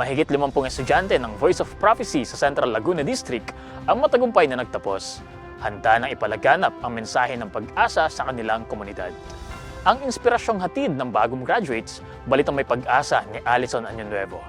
Mahigit 50 estudyante ng Voice of Prophecy sa Central Laguna District ang matagumpay na nagtapos. Handa nang ipalaganap ang mensahe ng pag-asa sa kanilang komunidad. Ang inspirasyong hatid ng bagong graduates, balitang may pag-asa ni Alison Añonuevo.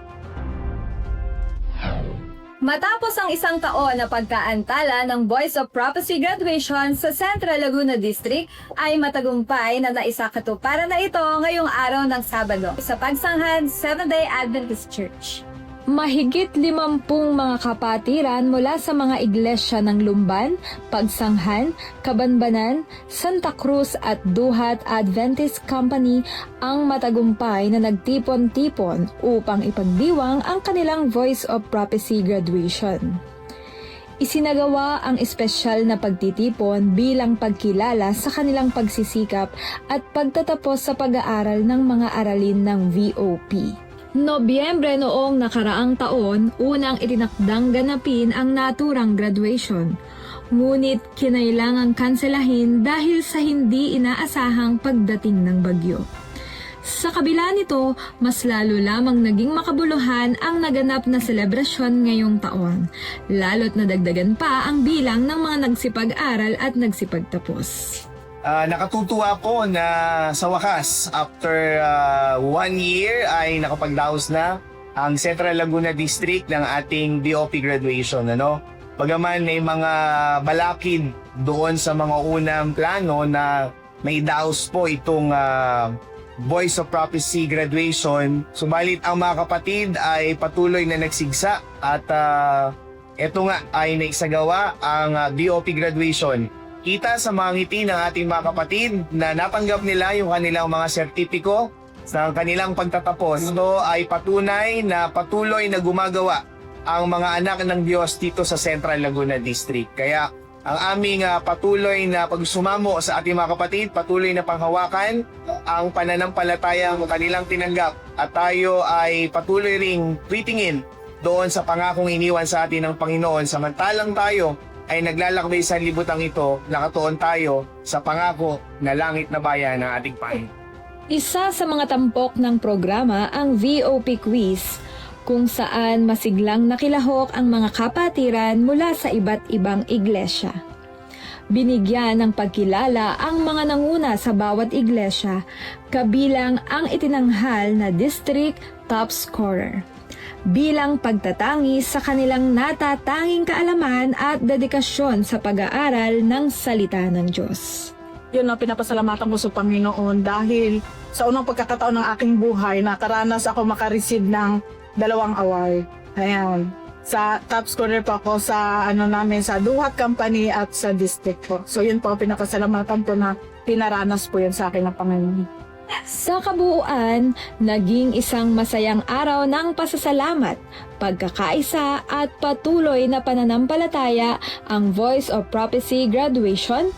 Matapos ang isang taon na pagkaantala ng Voice of Prophecy graduation sa Central Laguna District, ay matagumpay na naisakatuparan na ito ngayong araw ng Sabado sa Pagsanghad Seventh-day Adventist Church. Mahigit 50 mga kapatiran mula sa mga iglesia ng Lumban, Pagsanghan, Kabanbanan, Santa Cruz at Duhat Adventist Company ang matagumpay na nagtipon-tipon upang ipagdiwang ang kanilang Voice of Prophecy graduation. Isinagawa ang espesyal na pagtitipon bilang pagkilala sa kanilang pagsisikap at pagtatapos sa pag-aaral ng mga aralin ng VOP. Nobyembre noong nakaraang taon, unang itinakdang ganapin ang naturang graduation. Ngunit kinailangang kanselahin dahil sa hindi inaasahang pagdating ng bagyo. Sa kabila nito, mas lalo lamang naging makabuluhan ang naganap na selebrasyon ngayong taon, lalo't nadagdagan pa ang bilang ng mga nagsipag-aral at nagsipagtapos. Nakatutuwa ako na sa wakas, after 1 year ay nakapagdaos na ang Central Laguna District ng ating DOP graduation. Bagaman may mga balakid doon sa mga unang plano na may daos po itong Voice of Prophecy graduation, subalit ang mga kapatid ay patuloy na nagsigsa at eto nga ay naisagawa ang DOP graduation. Kita sa mga ngiti ng ating mga kapatid na natanggap nila yung kanilang mga sertipiko sa kanilang pagtatapos. Ito ay patunay na patuloy na gumagawa ang mga anak ng Diyos dito sa Central Laguna District. Kaya ang aming patuloy na pagsumamo sa ating mga kapatid, patuloy na panghawakan ang pananampalatayang kanilang tinanggap at tayo ay patuloy ring titingin doon sa pangakong iniwan sa atin ng Panginoon samantalang tayo ay naglalakbay sa libutang ito, nakatuon tayo sa pangako na langit na bayan ng ating Panginoon. Isa sa mga tampok ng programa ang VOP Quiz, kung saan masiglang nakilahok ang mga kapatiran mula sa iba't ibang iglesia. Binigyan ng pagkilala ang mga nanguna sa bawat iglesia, kabilang ang itinanghal na District Top Scorer, bilang pagtatangi sa kanilang natatanging kaalaman at dedikasyon sa pag-aaral ng salita ng Diyos. Yun ang pinapasalamatan ko sa Panginoon dahil sa unang pagkakataon ng aking buhay, nakaranas ako makareceive ng 2 award. Ayan. Sa top scorer pa ako sa sa Duhat Company at sa district po. So yun po ang pinapasalamatan ko na pinaranas po yun sa akin ng Panginoon. Sa kabuuan, naging isang masayang araw ng pasasalamat, pagkakaisa at patuloy na pananampalataya ang Voice of Prophecy graduation.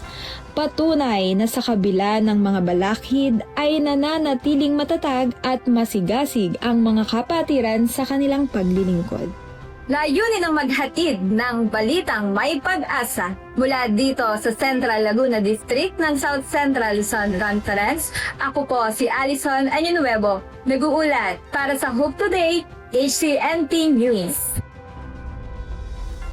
Patunay na sa kabila ng mga balakid ay nananatiling matatag at masigasig ang mga kapatiran sa kanilang paglilingkod. Layunin ang maghatid ng balitang may pag-asa mula dito sa Central Laguna District ng South Central Luzon Conference. Ako po si Alison Añonuevo, nag-uulat para sa Hope Today, HCNT News.